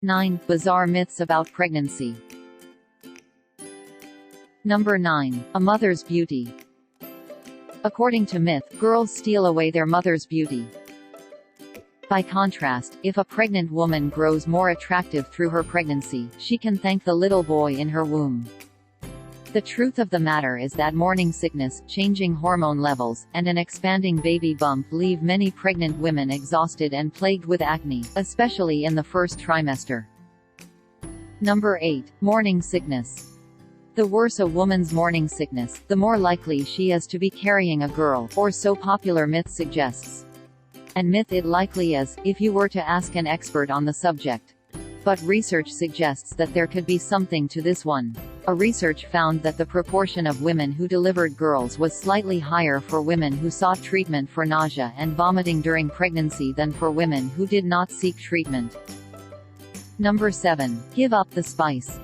9. Bizarre myths about pregnancy. Number 9. A mother's beauty. According to myth, girls steal away their mother's beauty. By contrast, if a pregnant woman grows more attractive through her pregnancy, she can thank the little boy in her womb. The truth of the matter is that morning sickness, changing hormone levels, and an expanding baby bump leave many pregnant women exhausted and plagued with acne, especially in the first trimester. Number 8. Morning sickness. The worse a woman's morning sickness, the more likely she is to be carrying a girl, or so popular myth suggests. And myth it likely is, if you were to ask an expert on the subject. But research suggests that there could be something to this one. A research found that the proportion of women who delivered girls was slightly higher for women who sought treatment for nausea and vomiting during pregnancy than for women who did not seek treatment. Number 7. Give up the spice.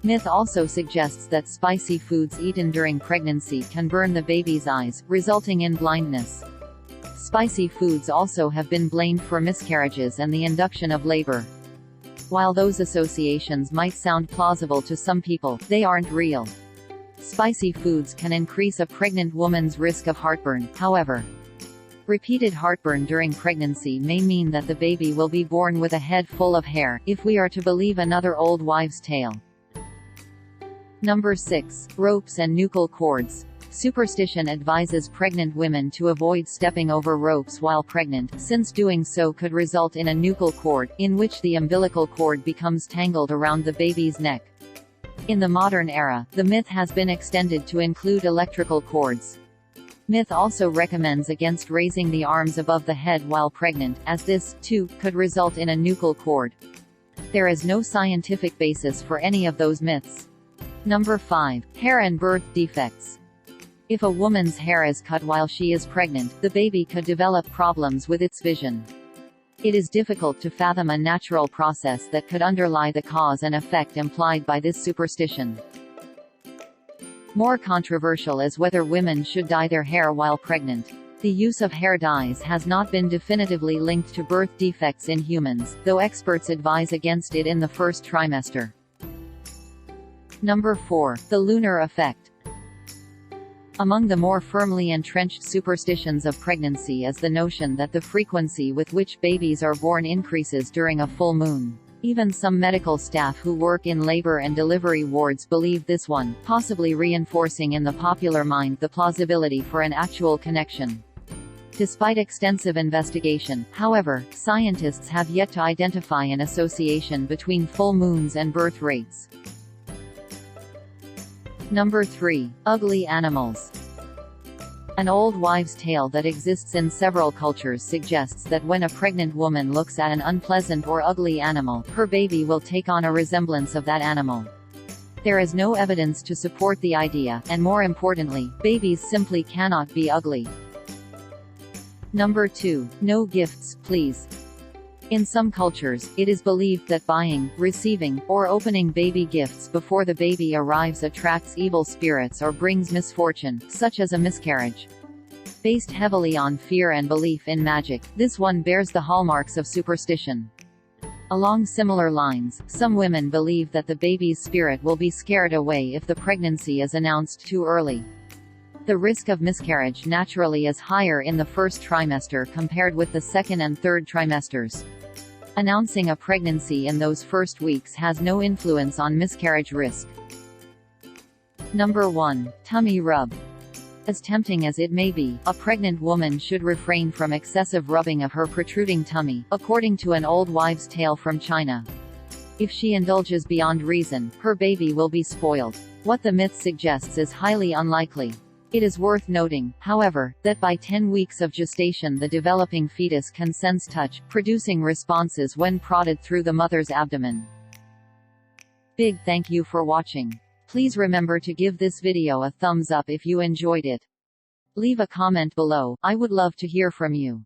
Myth also suggests that spicy foods eaten during pregnancy can burn the baby's eyes, resulting in blindness. Spicy foods also have been blamed for miscarriages and the induction of labor. While those associations might sound plausible to some people, they aren't real. Spicy foods can increase a pregnant woman's risk of heartburn, however. Repeated heartburn during pregnancy may mean that the baby will be born with a head full of hair, if we are to believe another old wives' tale. Number 6. Ropes and nuchal cords. Superstition advises pregnant women to avoid stepping over ropes while pregnant, since doing so could result in a nuchal cord, in which the umbilical cord becomes tangled around the baby's neck. In the modern era, the myth has been extended to include electrical cords. Myth also recommends against raising the arms above the head while pregnant, as this, too, could result in a nuchal cord. There is no scientific basis for any of those myths. Number 5. Hair and birth defects. If a woman's hair is cut while she is pregnant, the baby could develop problems with its vision. It is difficult to fathom a natural process that could underlie the cause and effect implied by this superstition. More controversial is whether women should dye their hair while pregnant. The use of hair dyes has not been definitively linked to birth defects in humans, though experts advise against it in the first trimester. Number 4. The lunar effect. Among the more firmly entrenched superstitions of pregnancy is the notion that the frequency with which babies are born increases during a full moon. Even some medical staff who work in labor and delivery wards believe this one, possibly reinforcing in the popular mind the plausibility for an actual connection. Despite extensive investigation, however, scientists have yet to identify an association between full moons and birth rates. Number 3. Ugly animals. An old wives' tale that exists in several cultures suggests that when a pregnant woman looks at an unpleasant or ugly animal, her baby will take on a resemblance of that animal. There is no evidence to support the idea, and more importantly, babies simply cannot be ugly. Number 2. No gifts, please. In some cultures, it is believed that buying, receiving, or opening baby gifts before the baby arrives attracts evil spirits or brings misfortune, such as a miscarriage. Based heavily on fear and belief in magic, this one bears the hallmarks of superstition. Along similar lines, some women believe that the baby's spirit will be scared away if the pregnancy is announced too early. The risk of miscarriage naturally is higher in the first trimester compared with the second and third trimesters. Announcing a pregnancy in those first weeks has no influence on miscarriage risk. Number 1. Tummy rub. As tempting as it may be, a pregnant woman should refrain from excessive rubbing of her protruding tummy, according to an old wives' tale from China. If she indulges beyond reason, her baby will be spoiled. What the myth suggests is highly unlikely. It is worth noting, however, that by 10 weeks of gestation the developing fetus can sense touch, producing responses when prodded through the mother's abdomen. Big thank you for watching. Please remember to give this video a thumbs up if you enjoyed it. Leave a comment below, I would love to hear from you.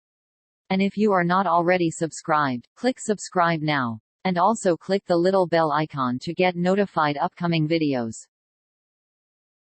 And if you are not already subscribed, click subscribe now. And also click the little bell icon to get notified upcoming videos.